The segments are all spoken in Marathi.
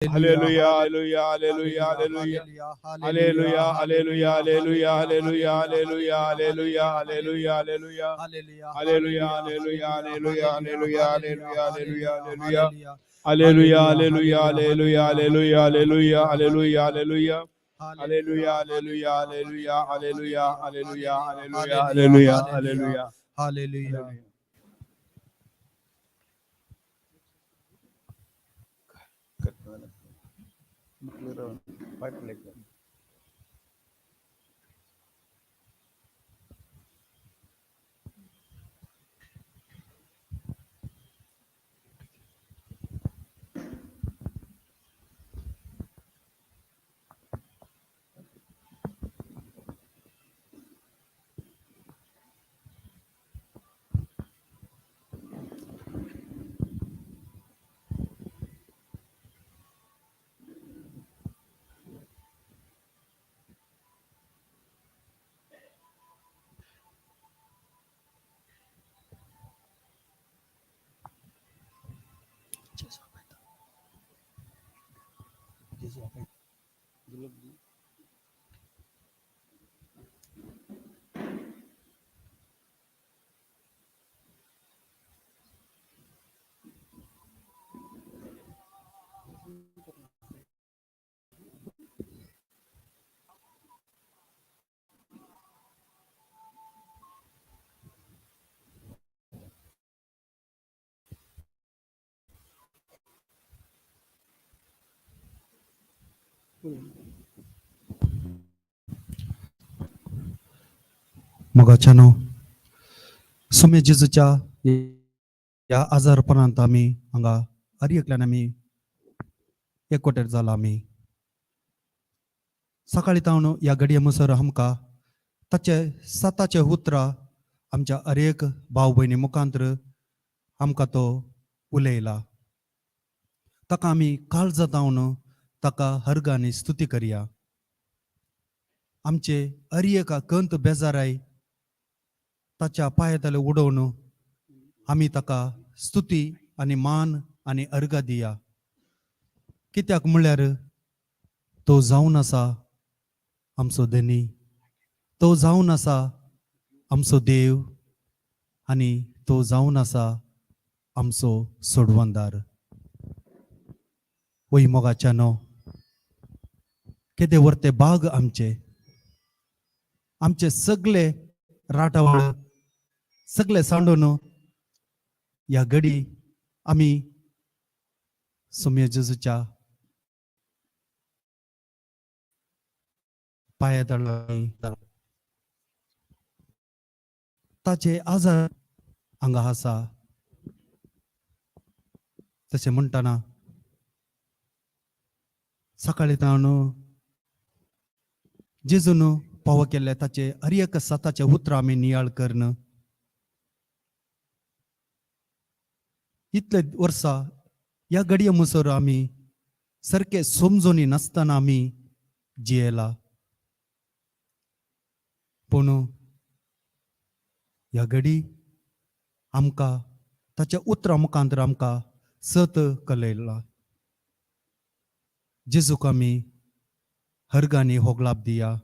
Hallelujah, hallelujah, hallelujah, hallelujah. Hallelujah, hallelujah, hallelujah, hallelujah, hallelujah, hallelujah, hallelujah, hallelujah. Hallelujah, hallelujah, hallelujah, hallelujah, hallelujah, hallelujah, hallelujah. Hallelujah, hallelujah, hallelujah, hallelujah, hallelujah, hallelujah, hallelujah. Hallelujah, hallelujah, hallelujah, hallelujah, hallelujah, hallelujah, hallelujah, hallelujah. Hallelujah. मगाच्यानो सुमे जेजूच्या या आजारपणांत आमी हांगा आर्यकल्यान आमी एकवटेर जाला आमी सकाळी तावन या घडये मुसर आमकां ताचे सताचे उतरां आमच्या अरेक भाव भयणी मुखांतर आमकां तो उलयला ताका आमी काळजां जावन ताका हर्ग आनी स्तुती करया आमचे अरियेका कंत बेजाराय ताच्या पांयातले उडोवन आमी ताका स्तुती आनी मान आनी अर्घ दिया कित्याक म्हळ्यार तो जावन आसा आमचो धनी तो जावन आसा आमचो देव आनी तो जावन आसा आमचो सोडवंदार वय मोगाच्यानो केदे व्हरते बाग आमचे सगळे राटावळ सगळे सांडून या घडी आमी सुमे जेजूच्या पांया ताचे आजार हांगा आसा तशें म्हणटाना सकाळी तावन जेजून फावो केल्ले ताचे हर सताचे उतर आमी नियाळ करन इतले वर्सां ह्या घडये मुसर आमी सारके समजूनी नासतना आमी जियेला पूण ह्या घडी आमकां ताच्या उतरां मुखांतर आमकां सत कलयला जेजूक आमी हर्गांनी होगलाप दिया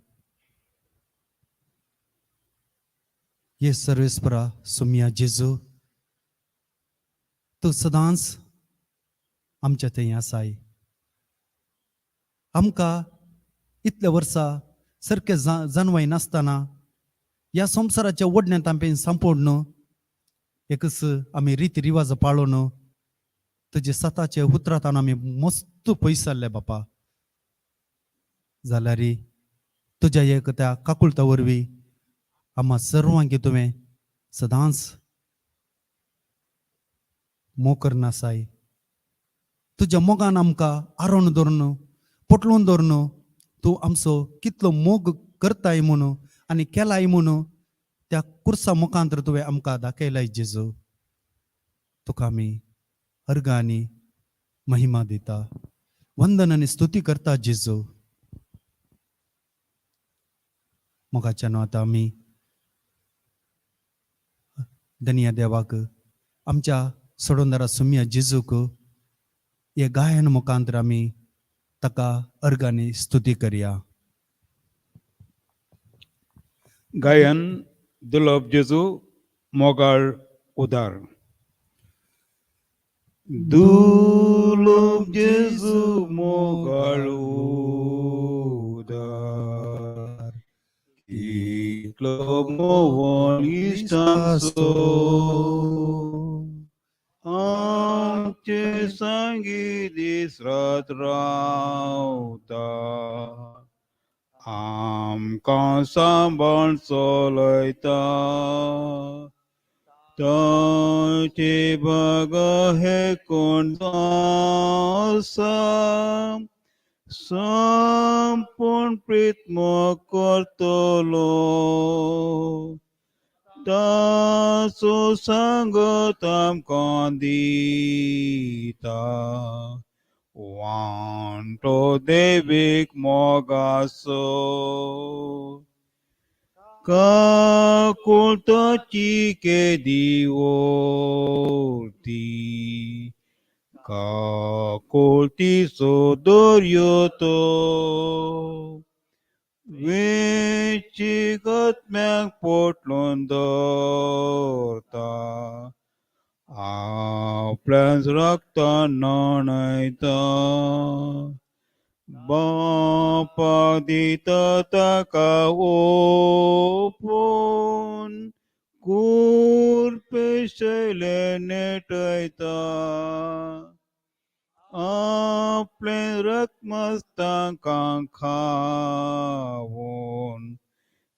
ये सर्वेस्परा सुमया जेजू तूं सदांच आमच्या थंय आसाय आमकां इतले वर्सां सारके जानवाय नासतना ह्या संवसाराच्या ओडण्यांत आमी सांपोडन एकच आमी रिती रिवाज पाळोवन तुजे सताचे उतरांत आमी मस्त पयस जाल्ले बापा जाल्यार तुज्या एक त्या काकुळता वरवीं आम्हा सर्वांक तुवें सदांच मोकर नासाय तुज्या मोगान आमकां आरोन दवरून पटलून दवरून तूं आमचो कितलो मोग करताय म्हणून आनी केलाय म्हणून त्या कुर्सा मुखांतर तुवें आमकां दाखयलाय जेजू तुका आमी अर्घ आनी महिमा दिता वंदन आनी स्तुती करता जेजू मोगाच्यान आतां आमी धनिया देवाक आमच्या सोडवंदारा सुमया जेजूक हे गायन मुखांतर आमी ताका अर्गांनी स्तुती करया. गायन दुर्लभ जेजू मोगाळ उदार. दुर्लभ जेजू मोगाळ उदार, कितलो मोहन इश्टांचो आमचे सांगी दीस रात रावता, आमकां सांबाळ चलयता. ताचे बग हे कोण आसा, संपूर्ण प्रीतम करतलो. ताचो सांगत आमकां दिता, वांटो देवीक मोगाचो. काकुळताची केदी ओर्ती, काकुळतीचो दर्यो तो. वेंचीक पोटलून दवरता, आपल्याच रक्तान न्हाणयता. बापा दिता ताका ओपून, कुरपे शैले नेटयता. आपले रक्मस तांकां खावून,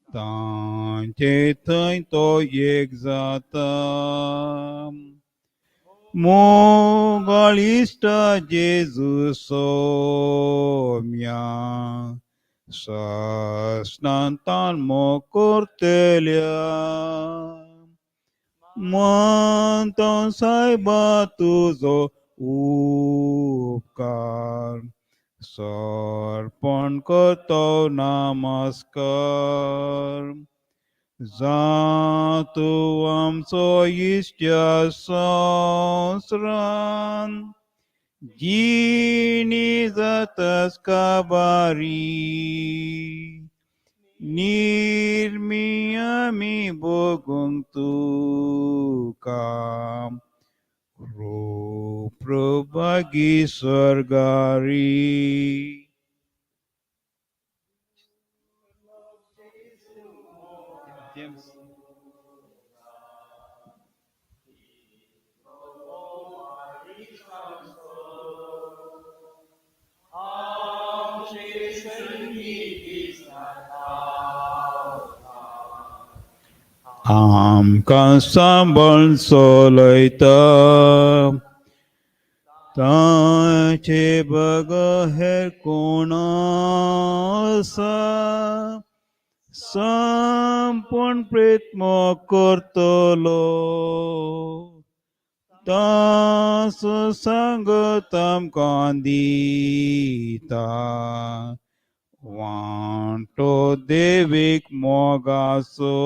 तांचे थंय तो एक जाता. मोगाळ इश्टा जेजू सोम्या, सस्नांतान मोग करतल्या. मानता सायबा तुजो उपकार, सर्पण करतो नमस्कार. जातू आमचो इश्ट्या संवसारान, जिणी जातास काबारी. निर्मी आमी भोगूंक तुका, प्रभागी स्वर्गारी. आमकां सांबाळ चलयता. ताचे बग हेर कोण आसा, संपूर्ण प्रीतम करतलो. ताचो सांगत आमकां दिता, वांटो देवीक मोगाचो.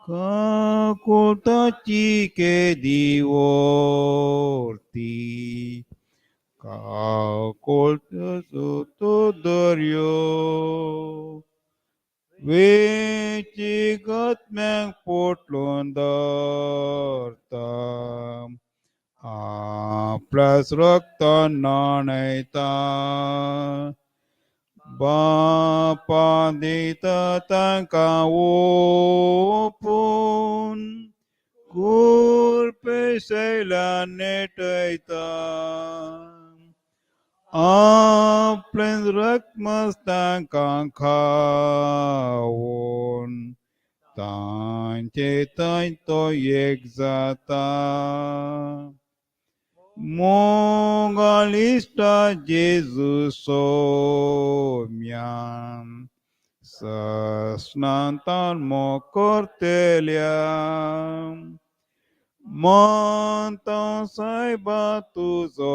काकुळताची केदी ओर्ती, काकुळताचो तो दर्यो. वेंचीक पोटलून दवरता, आपल्याच रक्तान न्हाणयता. बापा दिता तांकां ओपून, कुरपे शैल्यान नेटयता. आपले रक्मस तांकां खावून, तांचे थंय तो एक जाता. मोगाळ इश्टा जेजू सोम्या, सस्नांतान मोग करतल्या. मानता सायबा तुजो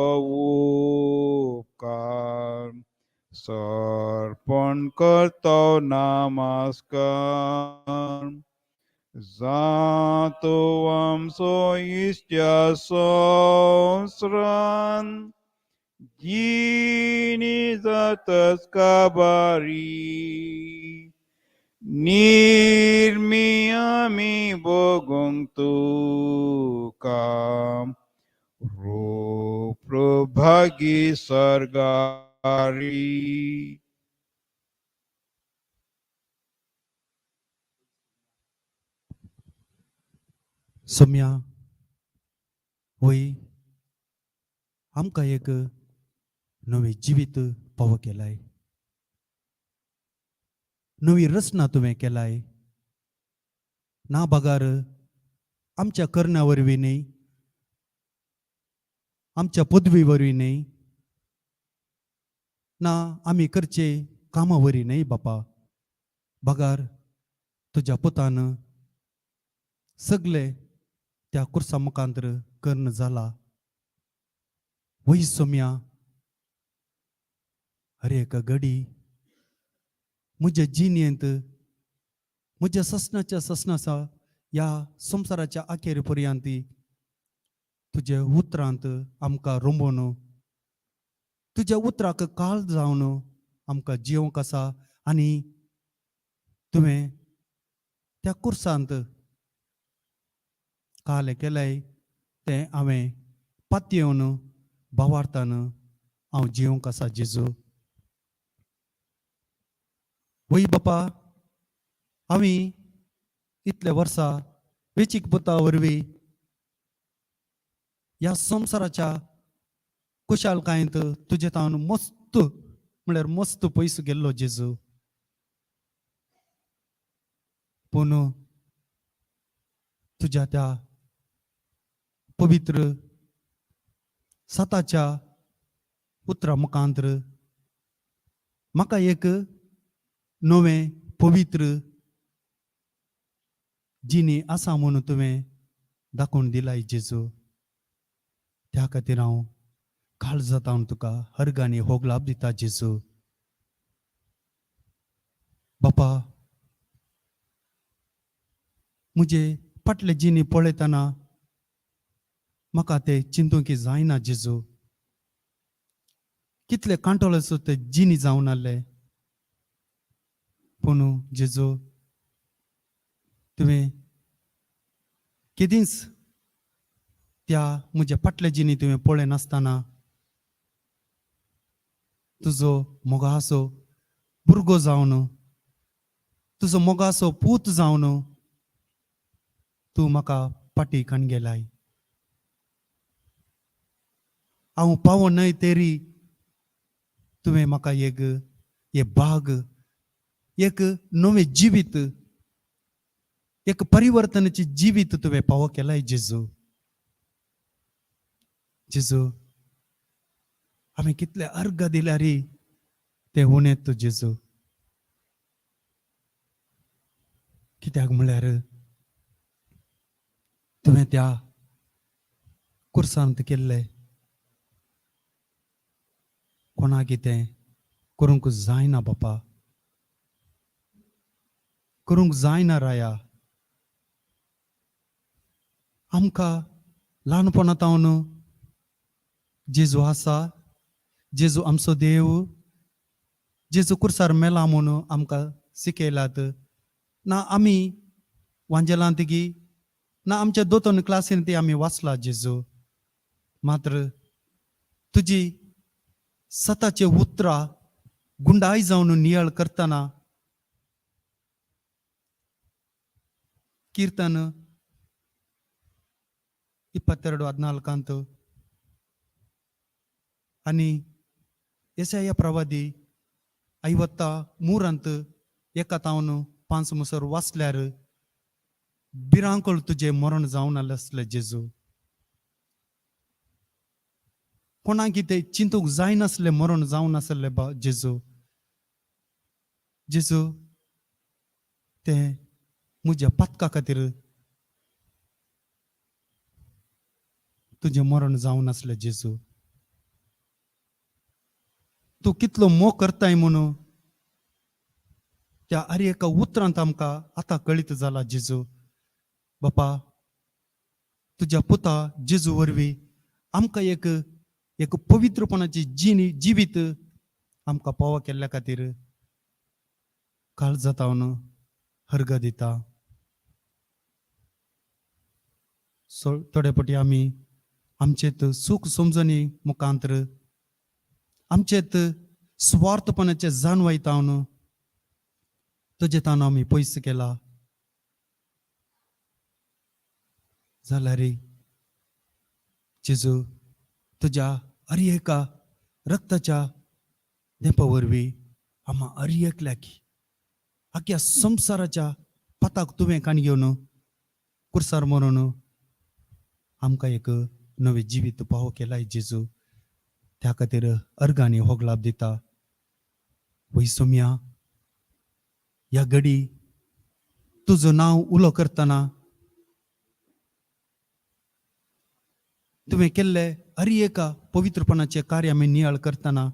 उपकार, सर्पण करतो नमस्कार. जातो आमचो इश्ट्या संवसारान, जीनी जातस काबारी निर्मियामी बोगोंग तुका प्रभागी सरगारी सोम्या होय आमकां एक नवे जिवीत पाव केलाय, नवी रचना तुवें केलाय. ना बागार आमच्या करण्या वरवीं न्ही, आमच्या पदवी वरवीं न्ही, ना आमी करचे कामा वरी न्ही बापा. बागार तुज्या पुतान सगळे त्या कुर्सा मुखांतर कर्ण जाला. वय सोम्या हर एक घडी म्हज्या जिणेंत, म्हज्या ससनाच्या ससनाचा ह्या संवसाराच्या अखेर पर्यंत तुजे उतरांत आमकां रंबोवन, तुज्या उतराक काळ जावन आमकां जिवंक आसा. आनी तुवें त्या कुर्सांत काल केलें तें हांवें पातयेवन भावार्थान हांव जिवंक आसा जेजू. वय बापा आमी इतले वर्सां वेंचीक पोता वरवीं ह्या संवसाराच्या कुशालकायेंत तुजे तावन मस्त म्हळ्यार मस्त पयस गेल्लो जेजू. पूण तुज्या त्या पवित्र सताच्या उतरा मुखांतर म्हाका एक नवें पवित्र जिणी आसा म्हणून तुवें दाखोवन दिलाय जेजू. त्या खातीर हांव काळ जातावन तुका हरगांनी होगलाप दिता जेजू. बापा म्हजे फाटले जिणी पळयतना म्हाका ते चिंतूंक जायना जेजू. कितले कांटोळेचो ते जिणी जावन आहले, पूण जेजू तुवें केदींच त्या म्हज्या फाटले जिणी तुवें पळय नासतना तुजो मोगासो भुरगो जावन, तुजो मोगासो पूत जावन तूं म्हाका फाटीं काडून गेलाय. हांव पावो न्हय तेरी तुवें म्हाका एक भाग, एक नवें जिवीत, एक परिवर्तनाची जिवीत तुवें पावो केलाय जेजू. जेजू आमी कितले अर्घ दिल्यार ते उणेत जेजू. कित्याक म्हळ्यार तुवें त्या कुर्सांत केल्ले कोणाक कितें करूंक जायना बापा, करूंक जायना राया. आमकां ल्हानपणांतावन जेजू आसा, जेजू आमचो देव, जेजू कुर्सार मेला म्हणून आमकां शिकयलात. ना आमी वांजेलांत गी, ना आमच्या दोतोन क्लासीन ती आमी वाचला जेजू. मात्र तुजी सताचे उतरां गुंडाय जावन नियाळ करतना कीर्तन 22:14 आनी येसाया प्रवादी 53 एकातावन 5 मुसर वाचल्यार बिरांकळ तुजे मरण जावन आसलें जेजू. कोणाक कितें चिंतूंक जायनासलें मरण जावन आसलें जेजू. जेजू तें म्हज्या पातका खातीर तुजें मरण जावन आसलें जेजू. तूं कितलो मोग करताय म्हणून त्या हर एका उतरांत आमकां आतां कळीत जाला जेजू. बापा तुज्या पुता जेजू वरवीं आमकां एक एक पवित्रपणाची जिवीत आमकां पोवा केल्ल्या खातीर काळजात हांव हर्ग दिता. थोडे फावटी आमी आमचेत सूख समजणी मुखांतर आमचेत स्वार्थपणाचे जाणवायत हांव तुजे तावन आमी पयस केला जाल्यार जेजू तुज्या एका रक्ताच्या देपा वरवीं आम्हा एकल्या की आख्या संवसाराच्या पताक तुवें काण घेवन कुर्सार मरून आमकां एक नवें जिवीत पावो केलाय जेजू. त्या खातीर अर्गांनी होगलाप दिता. वै सोम्या, ह्या घडी तुजो नांव उलो करतना तुवें केल्ले एका पवित्रपणाचे कार्य आमी नियाळ करतना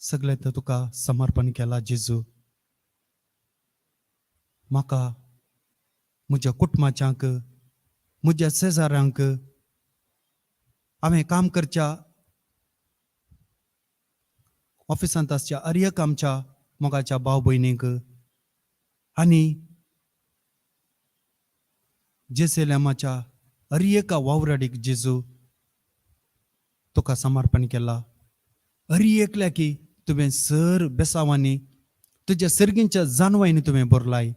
सगळे तुका समर्पण केला जेजू. म्हाका म्हज्या कुटुंबाच्यांक म्हज्या शेजाऱ्यांक हांवें काम करच्या ऑफिसांत आसच्या एक आमच्या मोगाच्या भाव भयणींक आनी जेरुसलेमाच्या एका वावराडीक जेजू तुका समर्पण केला. एकल्या की तुवें सर बेसावांनी तुज्या सर्गींच्या जानवांनी तुवें भरलाय.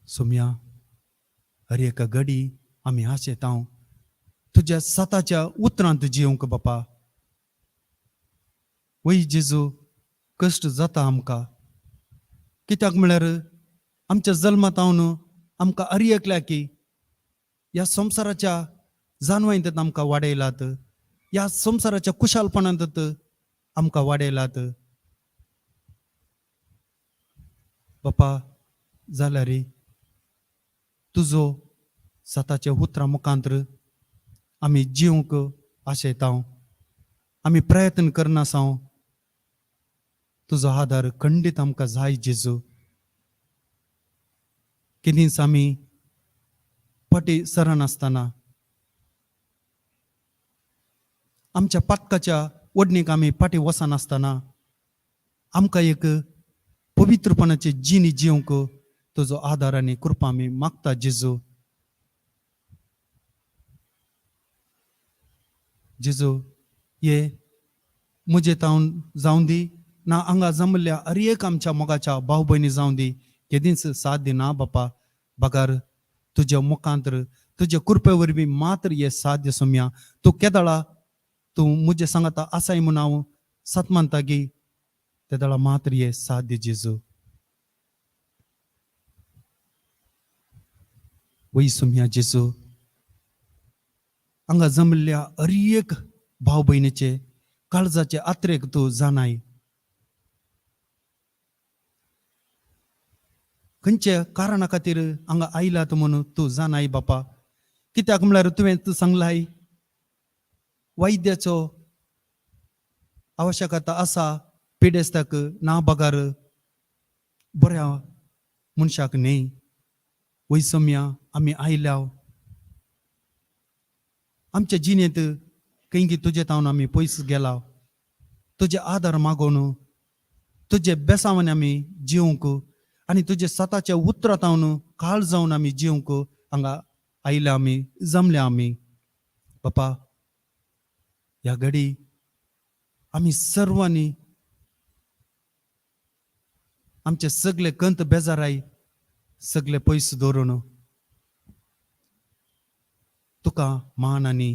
सोम्या, एका घडी आमी आशेत हांव तुज्या सताच्या उतरांत जिवंक बापा. वै जेजू, कश्ट जाता आमकां, कित्याक म्हळ्यार आमच्या जल्मात हांव आमकां एकल्या की ह्या संवसाराच्या जानवांत आमकां वाडयलात, ह्या संवसाराच्या कुशालपणांत आमकां वाडयलात बापा. जाल्यार तुजो सताच्या उतरां मुखांतर आमी जिवंक आशेत हांव. आमी प्रयत्न करनासांव तुजो आदार खंडीत आमकां जाय जेजू. केदींच आमी फाटी सरनासतना आमच्या पातकाच्या ओडणीक आमी फाटी वचनासतना आमकां एक पवित्रपणाचे जिणी जिवंक तुजो आदार आनी कृपा आमी मागता जेजू. जेजू, ये म्हजे तावन जावं दी ना हांगा जमल्या एक आमच्या मोगाच्या भाव भयणी जावं दी. केदींच साथ दिना बापा. बगार तुज्या मुखांतर तुज्या कृपे वरवीं मात्र हे साध्य सोम्या. तूं केदाळा तूं म्हजे सांगाता आसाय म्हूण हांव सत मानता गी तेदाळा मात्र हे साध्य जेजू. वै सोम्या जेजू, हांगा जमल्या एक भाव भयणीचे काळजाचे आत्रेक तूं जाणाय. खंयच्या कारणा खातीर हांगा आयलात म्हणून तूं जाणाय बापा. कित्याक म्हळ्यार तुवें तूं सांगलाय वैद्याचो आवश्यकता आसा पिडेस्ताक ना बगार बऱ्या मनशाक न्ही. वै सोम्या, आमी आयल्या आमच्या जिणेंत खंय तुजे तावन आमी पयस गेला. तुजे आदार मागोवन तुजे बेसावान आमी जिवंक आनी तुजे सताच्या उतरां तावन काळ जावन आमी जिवंक हांगा आयल्या आमी जमल्या आमी बापा. ह्या घडी आमी सर्वांनी आमचे सगळे कंत बेजाराय सगळे पयस दवरून तुका मान आनी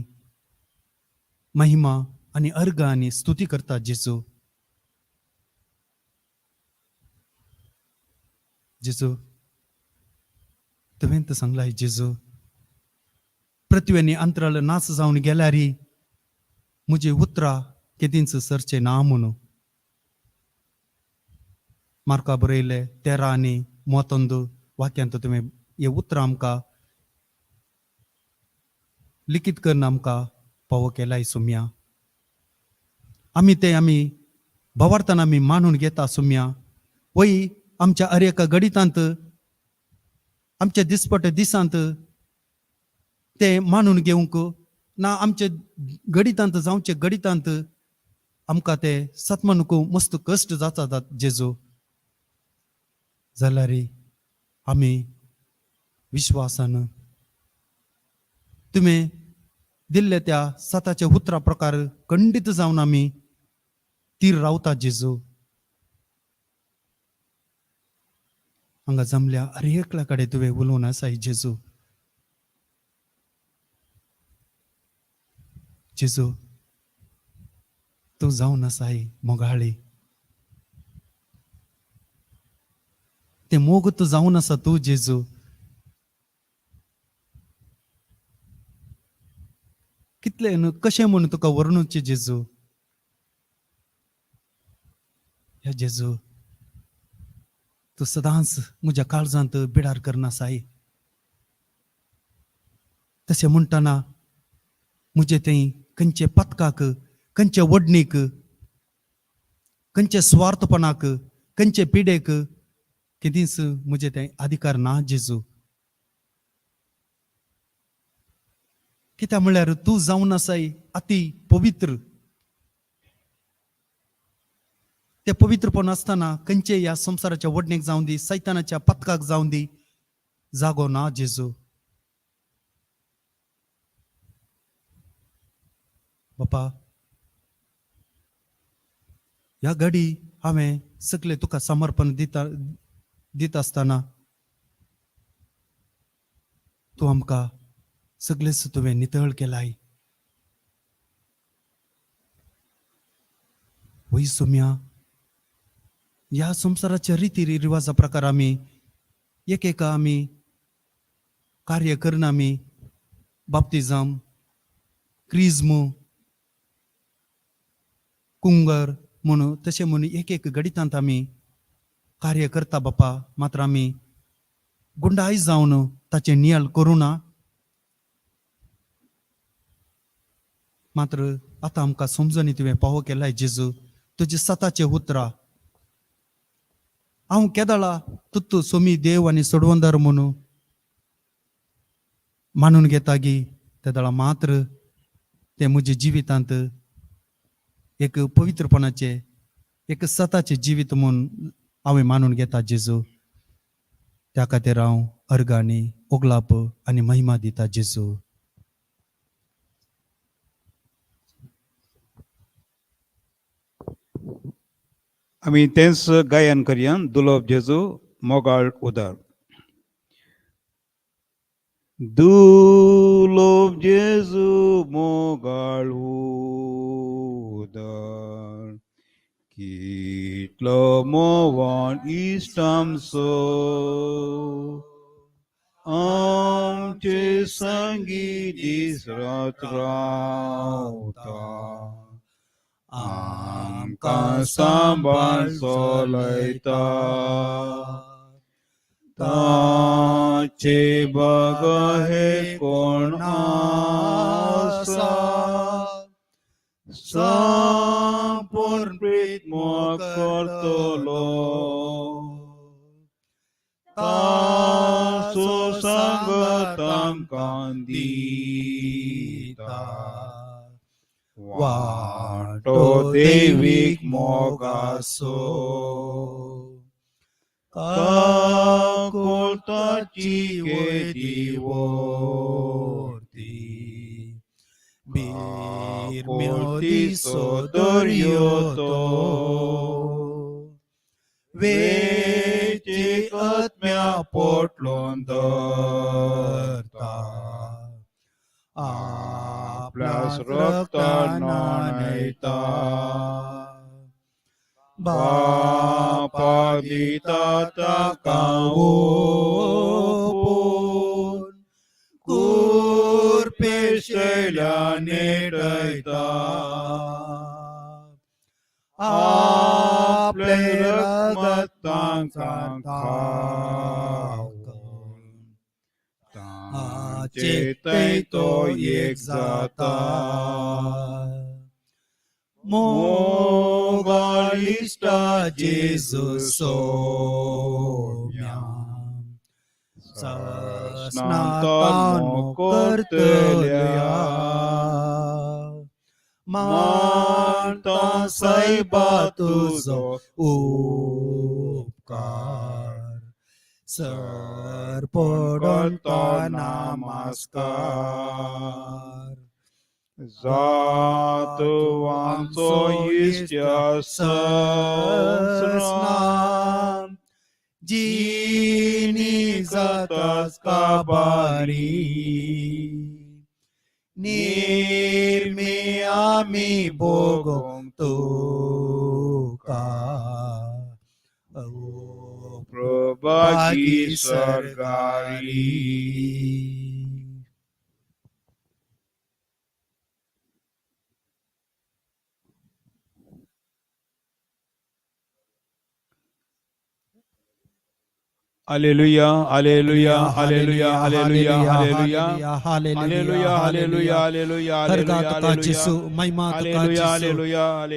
महिमा आनी अर्ग आनी स्तुती करता जेजू. जेजू, तुवें तर सांगलाय जेजू पृथ्वीनी अंतराळ नाच जावन गेल्यार म्हजी उतरां केदींच सरचे ना म्हणून. मार्का बरयले 13 आनी 31 वाक्यांत तुवें हे उतरां आमकां लिखीत करून आमकां पावो केलाय सोम्या. आमी ते आमी भावार्थान आमी मानून घेता सोम्या. वय आमच्या एका गडितांत आमच्या दिसपट दिसांत ते मानून घेवंक ना आमचे गडितांत जावचे गडितांत आमकां ते सतमानूक मस्त कश्ट जातात जेजू जाल्यार आमी विश्वासान तुमी दिल्ल्या त्या सताच्या उतरा प्रकार खंडीत जावन आमी तीर रावतात जेजू हांगा जमल्या अरे एकल्या कडेन तुवें उलोवन आसाय जेजू जेजू तूं जावन आसाय मोगाळी ते मोग तूं जावन आसा तूं जेजू कितले कशें म्हूण तुका वर्णुचें जेजू ह्या जेजू तूं सदांच म्हज्या काळजांत बिडार करनासाय तशें म्हणटना म्हजे थंय खंयचे पथकाक खंयचे वडणीक खंयचे स्वार्थपणाक खंयचे पिडेक कितेंच म्हजे थंय अधिकार ना जेजू कित्याक म्हळ्यार तूं जावन आसाय अति पवित्र ते पवित्रपण आसतना खंयचे ह्या संवसाराच्या वडणीक जावं दी सैतानाच्या पथकाक जावं दी जागो ना जेजू बापा ह्या घडी हांवें सगळें तुका समर्पण दित आसतना तूं आमकां सगळेच तुवें नितळ केलाय वय सुम्या ह्या संवसाराच्या रिती रिवाजा प्रकार आमी एकेका आमी कार्य करना आमी बाप्तिजम क्रिज्म कुंगर म्हणून तशें म्हणून एक एक गडितांत आमी कार्य करता बापा मात्र आमी गुंडाय जावन ताचे नियाळ करूं ना मात्र आतां आमकां समजून तुवें पावो केलाय जेजू तुजे सताचे उतरां हांव केदाळा तुत्तू सोमी देव आनी सोडवंदार म्हणून मानून घेता गी तेदाळा मात्र ते म्हज्या जिवितांत एक पवित्रपणाचे एक सताचे जिवीत म्हणून हांवें मानून घेता जेजू त्या खातीर हांव अर्गांनी ओगलाप आनी महिमा दिता जेजू आमी तेंच गायन करया दुलोप जेजू मोगाळ उदार दुलोप जेजू मोगाळ उदार कितलो मोवान इश्टामचो आमचे संगी दीस रात रावता आमकां सांबाळ चलयता ताचे बग हे कोण आसा संपूर्ण प्रीत मोग करतलो ताचो संग तांकां दिता वाटो देवीक मोगासो काकुळताची वेदी वर्ती बीर मेळदिसो दर्यो तो वेचीक आत्म्या पोटलोन धरता आपल्यास रक्तान न्हाणयता बापा दिता ताका ओपून कुरपेशल्या नेटयता आपले रगत तांकां तांचे तो एक जाता मोगालिष्टा जेजू सोम्या सस्नातान करतलो मानता साहेबा तुझो उपकार सर पडून तो नमस्कार जातो आमचो इश्ट स्नान जिनी जातास काबारी निर्मी आमी भोगों तुका प्रभागी सरगारी Alleluia, Alleluia, Alleluia, Alleluia, Alleluia, Alleluia, Alleluia, Alleluia, हर गात का जिसु महिमा तो का जिसु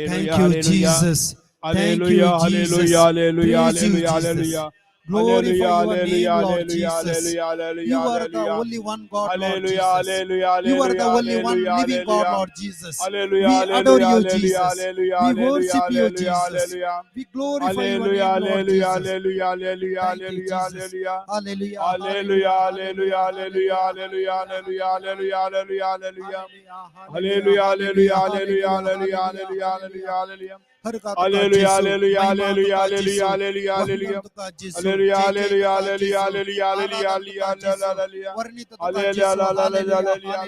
Thank you Jesus Thank you Jesus Praise you Jesus Glorify your name Lord Jesus You are the only one God Lord Jesus You are the only one living God Lord Jesus We adore you Jesus We worship you Jesus We glorify your name Lord Jesus Thank you Jesus Hallelujah Hallelujah, hallelujah, hallelujah, hallelujah, hallelujah, hallelujah, hallelujah, hallelujah. Hallelujah, hallelujah, hallelujah, hallelujah, hallelujah, hallelujah, hallelujah. हर का Hallelujah, hallelujah, hallelujah, hallelujah, hallelujah, hallelujah. Hallelujah, hallelujah, hallelujah, hallelujah, hallelujah, hallelujah. Hallelujah,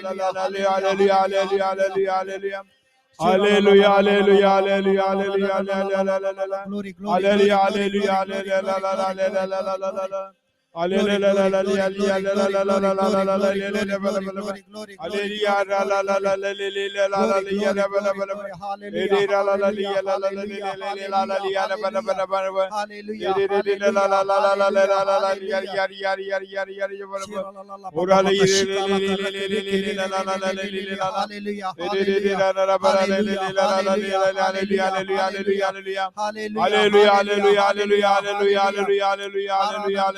hallelujah, hallelujah, hallelujah, hallelujah. Hallelujah, hallelujah, hallelujah, hallelujah, hallelujah. Glory, glory, Hallelujah, glory, hallelujah, hallelujah, hallelujah, Hallelujah, hallelujah, hallelujah, hallelujah, hallelujah, hallelujah, hallelujah, hallelujah, hallelujah. Hallelujah, hallelujah, hallelujah, hallelujah, hallelujah, hallelujah, hallelujah, hallelujah. Hallelujah, hallelujah, hallelujah, hallelujah, hallelujah, hallelujah, hallelujah, hallelujah. Hallelujah, hallelujah, hallelujah, hallelujah, hallelujah, hallelujah, hallelujah, hallelujah. Hallelujah, hallelujah, hallelujah, hallelujah, hallelujah, hallelujah, hallelujah. Hallelujah, hallelujah, hallelujah, hallelujah, hallelujah, hallelujah,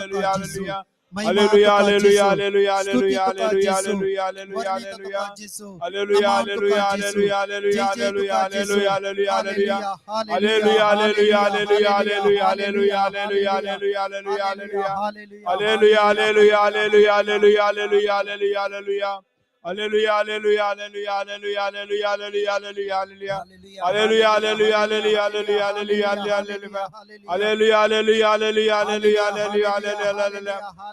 hallelujah, hallelujah. Hallelujah, hallelujah, hallelujah, hallelujah, hallelujah, hallelujah. Hallelujah, hallelujah, hallelujah, hallelujah, hallelujah, hallelujah. Hallelujah, hallelujah, hallelujah, hallelujah, hallelujah, hallelujah, hallelujah, hallelujah. Hallelujah, hallelujah, hallelujah, hallelujah, hallelujah, hallelujah, hallelujah. Hallelujah, hallelujah, hallelujah, hallelujah, hallelujah, hallelujah, hallelujah. Hallelujah, hallelujah, hallelujah, hallelujah, hallelujah, hallelujah, hallelujah. Hallelujah, hallelujah, hallelujah, hallelujah, hallelujah, hallelujah.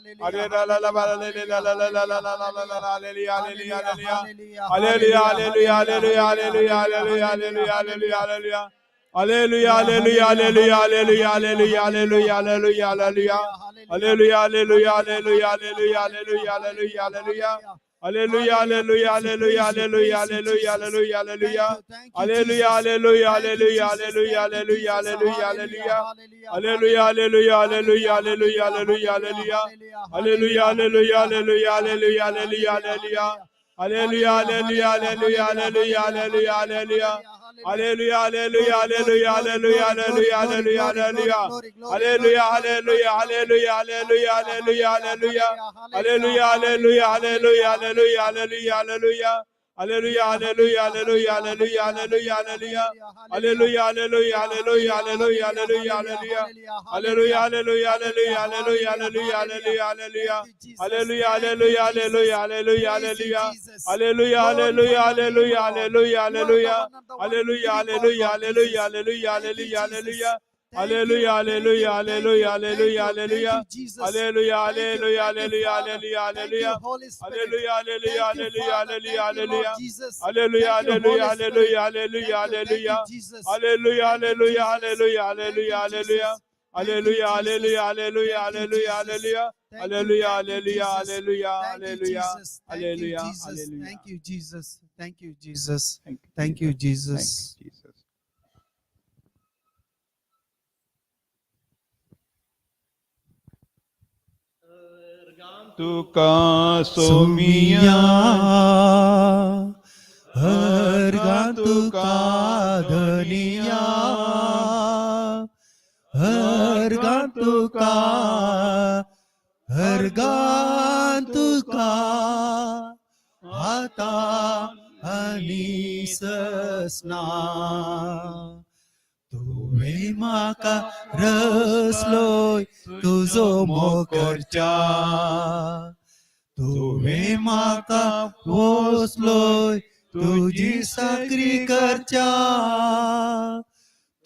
Hallelujah, hallelujah, hallelujah, hallelujah, hallelujah, hallelujah. Hallelujah, hallelujah, hallelujah, hallelujah, hallelujah, hallelujah. Hallelujah, hallelujah, hallelujah, hallelujah, hallelujah, hallelujah, hallelujah. Hallelujah, hallelujah, hallelujah, hallelujah, hallelujah, hallelujah. Hallelujah, hallelujah, hallelujah, hallelujah, hallelujah, hallelujah. Hallelujah, hallelujah, hallelujah, hallelujah, hallelujah, hallelujah. Hallelujah, hallelujah, hallelujah, hallelujah, hallelujah, hallelujah. Hallelujah, hallelujah, hallelujah, hallelujah, hallelujah, hallelujah, hallelujah. Hallelujah, hallelujah, hallelujah, hallelujah, hallelujah. Hallelujah, hallelujah, hallelujah, hallelujah, hallelujah. Hallelujah, hallelujah, hallelujah, hallelujah, hallelujah, hallelujah. Hallelujah, hallelujah, hallelujah, hallelujah, hallelujah. Hallelujah, hallelujah, hallelujah, hallelujah, hallelujah. Hallelujah, hallelujah, hallelujah, hallelujah, hallelujah. Hallelujah, hallelujah, hallelujah, hallelujah, hallelujah. Hallelujah, hallelujah, hallelujah, hallelujah, hallelujah. Hallelujah, hallelujah, hallelujah, hallelujah, hallelujah. Hallelujah, hallelujah, hallelujah, hallelujah. Hallelujah, hallelujah. Thank you, Jesus. Thank you, Jesus. Thank you, Thank you, Jesus. Jesus. Thank you, Jesus. Tuka Somia somia Hargatuka Dhaniya Hargatuka Hargatuka Hata Ani ससना तुवें म्हाका रचलोय तुजो मोगरच्या तुवें म्हाका पोसलोय तुजी साकरी करच्या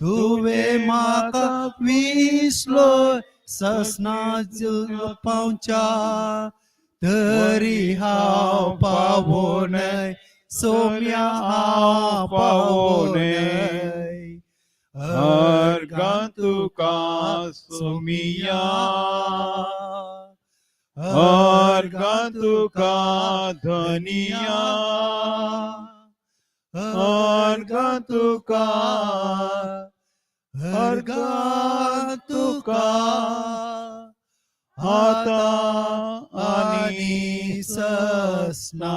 तुवें म्हाका विसलोय ससना पावच्या तरी हांव पावोनय सोम्या हांव पावोनय अर्गां तुका सोमिया अर्गां तुका धनिया अर्गां तुका आता आनी ससना